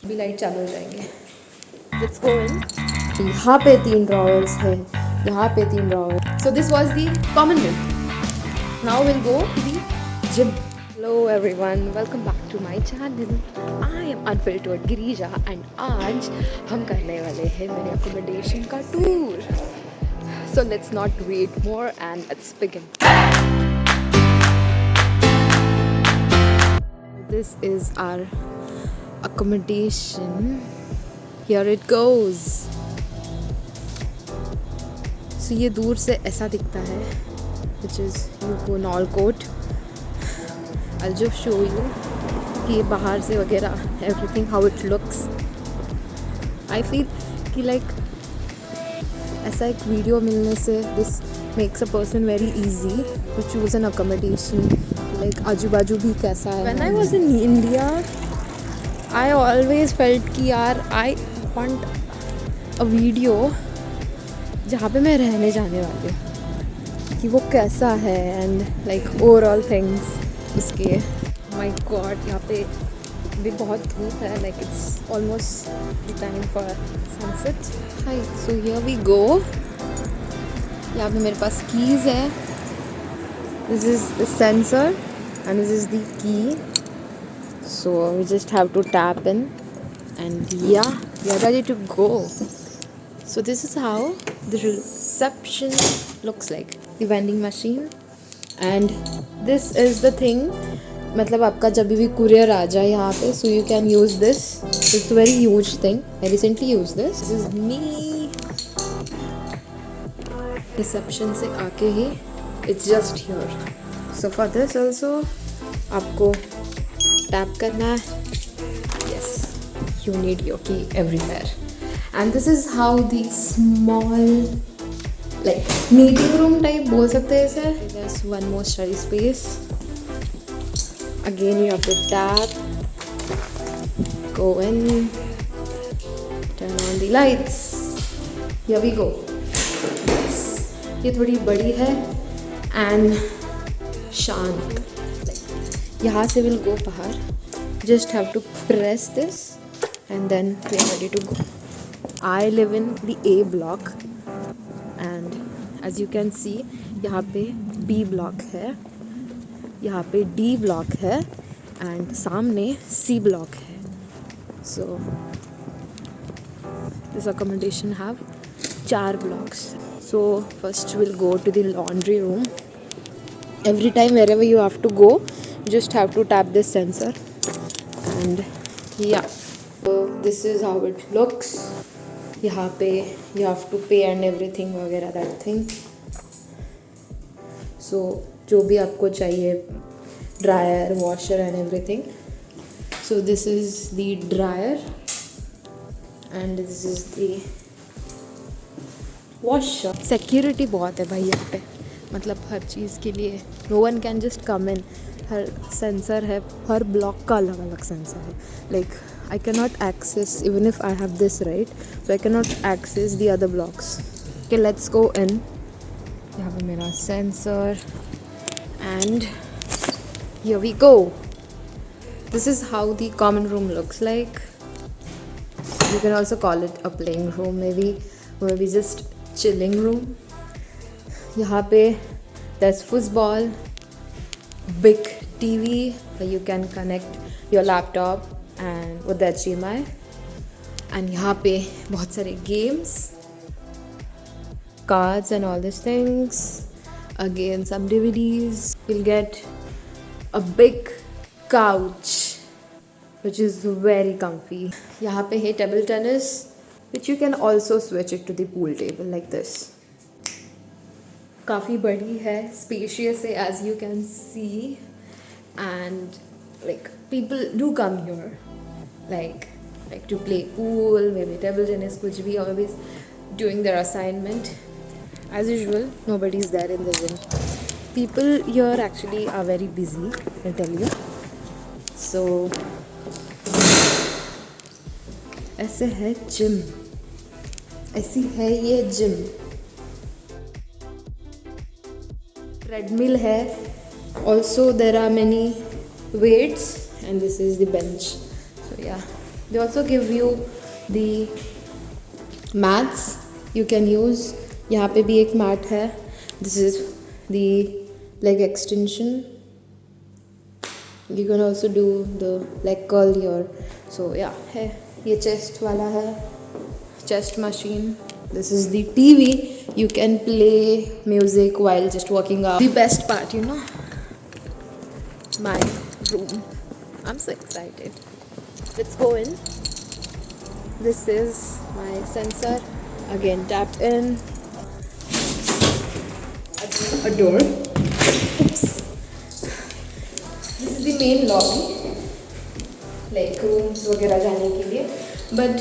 भी लाइट चालू हो जाएंगे। Let's go in. यहाँ पे 3 ड्रॉवर्स है, यहाँ पे 3 drawer. So this was the common room. Now will go to the gym. Hello everyone, welcome back to my channel. I am unfiltered Girija and आज हम करने वाले हैं मेरे अकोमोडेशन का tour. So let's not wait more and let's begin. This is our accommodation. Here it goes. So ये दूर से ऐसा दिखता है, which is Yuko Nolcote. I'll just show you कि बाहर से वगैरह everything how it looks. I feel कि like ऐसा एक वीडियो मिलने से this makes a person very easy to choose an accommodation. Like आजू बाजू भी कैसा है. When I was in India, I always felt कि यार I want a video जहाँ पे मैं रहने जाने वाली हूँ कि वो कैसा है एंड लाइक ओवरऑल थिंग्स उसके। माय गॉड, यहाँ पे भी बहुत धूप है, like it's almost the time for sunset. Hi, so here we go. यहाँ पे मेरे पास कीज़ है। This is the sensor and this is the key, so we just have to tap in and yeah, we are ready to go. So this is how the reception looks like, the vending machine, and this is the thing, मतलब आपका जब भी courier आ जाए यहाँ पे, so you can use this. It's a very huge thing. I recently used this. This is me. Reception से आके ही it's just here. So for this also आपको टैप करना है. Yes, you need your key everywhere. And this is how the small like meeting room type बोल सकते हैं इसे. There's one more study space. Again you have to tap, go in, turn on the lights. Here we go. Yes, ये थोड़ी बड़ी है and शांत. यहाँ से will go बाहर. Just have to press this and then we are ready to go. I live in the A block and as you can see यहाँ पे B block है, यहाँ पे D block है and सामने C block है. So this accommodation have 4 blocks. So first we'll go to the laundry room. Every time wherever you have to go, you just have to tap this sensor and yeah. So this is how it looks. यहाँ पे you have to pay and everything वगैरह that thing. So जो भी आपको चाहिए, dryer, washer and everything. So this is the dryer and this is the washer. Security बहुत है भाई यहाँ पे, मतलब हर चीज़ के लिए. No one can just come in. हर सेंसर है, हर ब्लॉक का अलग अलग सेंसर है. Like I can not access even if I have this right, so I can not access the other blocks. Okay, let's go in. यहाँ पे मेरा sensor and here we go. This is how the common room looks like. You can also call it a playing room, maybe just chilling room. यहाँ पे there's football, big TV where you can connect your laptop and with the HDMI. And यहाँ पे बहुत सारे games, cards and all these things. Again some DVDs. You'll get a big couch which is very comfy. यहाँ पे है table tennis which you can also switch it to the pool table like this. काफ़ी बड़ी है, spacious है as you can see, and like people do come here like to play pool, maybe table tennis, कुछ भी, or maybe doing their assignment. As usual, nobody is there in the gym. People here actually are very busy, I'll tell you. So ऐसे है gym, ऐसी है ये gym. treadmill है. Also there are many weights and this is the bench. So yeah, They also give you the mats you can use. यहाँ पे भी एक mat है. This is the leg extension. You can also do the leg curl here. So yeah, है. ये chest वाला है. Chest machine. This is the TV. You can play music while just working out. The best part, you know, my room. I'm so excited. Let's go in. This is my sensor. Again, tap in. A door. Oops. This is the main lobby, like rooms वगैरह जाने के लिए. But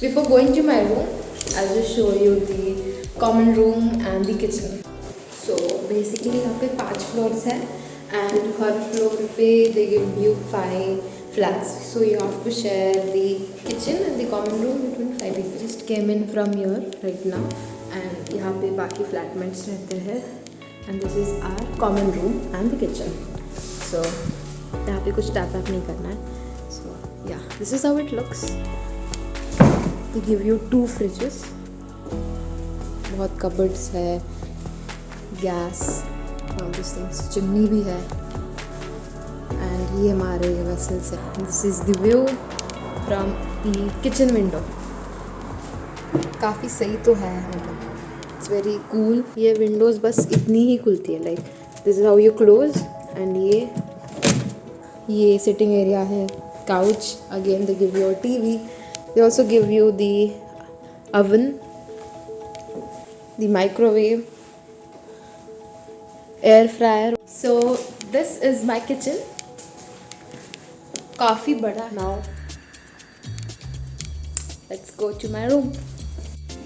before going to my room, I'll just show you the common room and the kitchen. So basically यहाँ पे 5 floors है and her floor पे they give you 5 flats. So you have to share the kitchen and the common room between 5 people. Just came in from here right now and यहाँ पे बाकी flatmates रहते हैं and this is our common room and the kitchen. So यहाँ पे कुछ tap नहीं करना है. So yeah, this is how it looks. They give you 2 fridges. बहुत cupboards है, gas, all these things. Chimney भी है. And ये हमारे vessels है. This is the view from the kitchen window. काफ़ी सही तो है मतलब. It's very cool. ये windows बस इतनी ही खुलती है. Like this is how you close. And ये sitting area है. Couch. Again they give you a TV. They also give you the oven, the microwave, air fryer. So this is my kitchen. काफ़ी बड़ा. Now let's go to my room.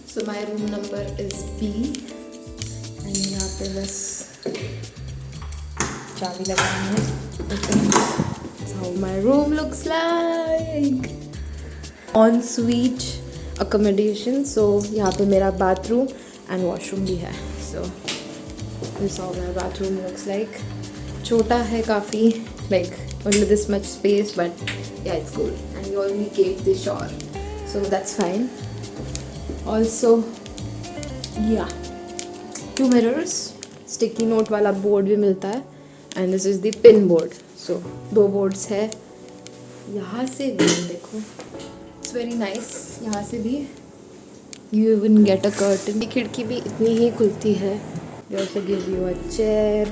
So my room number is B. And यहाँ पे बस चाबी लगानी है. That's how my room looks like. En-suite accommodation. So यहाँ पे मेरा bathroom and washroom भी है. So this is how my bathroom looks like. छोटा है काफ़ी, like only this much space, but yeah, it's cool. And you only gave the shower, so that's fine. Also, yeah, 2 mirrors, sticky note वाला board भी मिलता है, and this is the pin board. So 2 boards है. यहाँ से भी देखो. It's very nice. यहाँ से भी you even get a curtain. ये खिड़की भी इतनी ही खुलती है. They also give you a chair.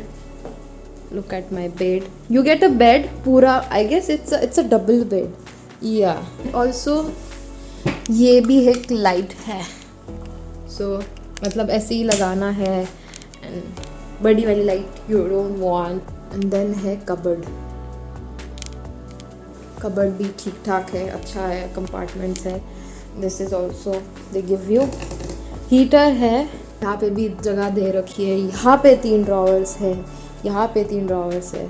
Look at my bed. You get a bed पूरा. I guess it's a double bed. Yeah. Also ये भी एक light है. So मतलब ऐसे ही लगाना है. And बड़ी वाली light you don't want. And then है cupboard. कबर्ड भी ठीक ठाक है, अच्छा है, कंपार्टमेंट्स है. This is also they give you heater है. यहाँ पे भी जगह दे रखी है. यहाँ पे 3 ड्रॉवर्स है, यहाँ पे 3 ड्रॉवर्स है.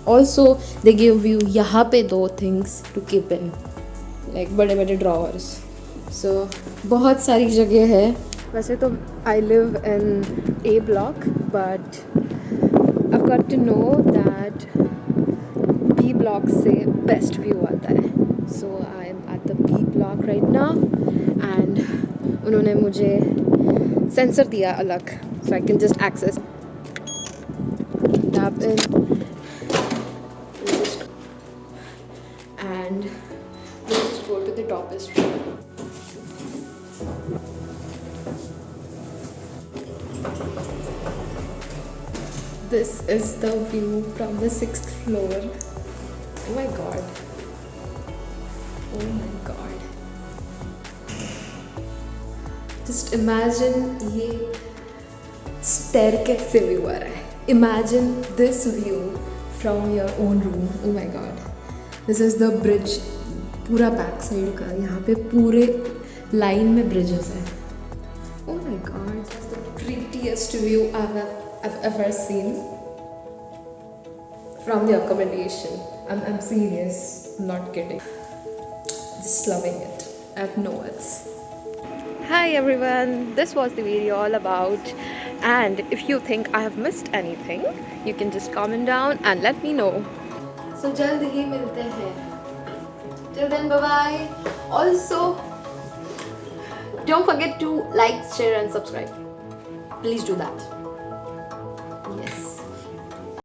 ऑल्सो दे गिव यू यहाँ पे 2 things to keep in, like बड़े बड़े ड्रॉवर्स. सो बहुत सारी जगह है. वैसे तो I live in A block, but I've got to know that B block से बेस्ट व्यू आता है. So I am at the B block right now and उन्होंने मुझे सेंसर दिया अलग, so I can just access tap in and just go to the topest floor. This is the view from the 6th floor. Oh my god. Oh my god. Just imagine ये staircase से view आ रहा है. Imagine this view from your own room. Oh my god. This is the bridge. पूरा back side का. यहाँ पे पूरे line में bridges है. Oh my god. That's the prettiest view I've ever seen from the accommodation. I'm serious, I'm not kidding. Just loving it. I have no words. Hi everyone, this was the video all about, and if you think I have missed anything, you can just comment down and let me know. So जल्द ही मिलते हैं Till then, bye bye. Also, don't forget to like, share, and subscribe. Please do that.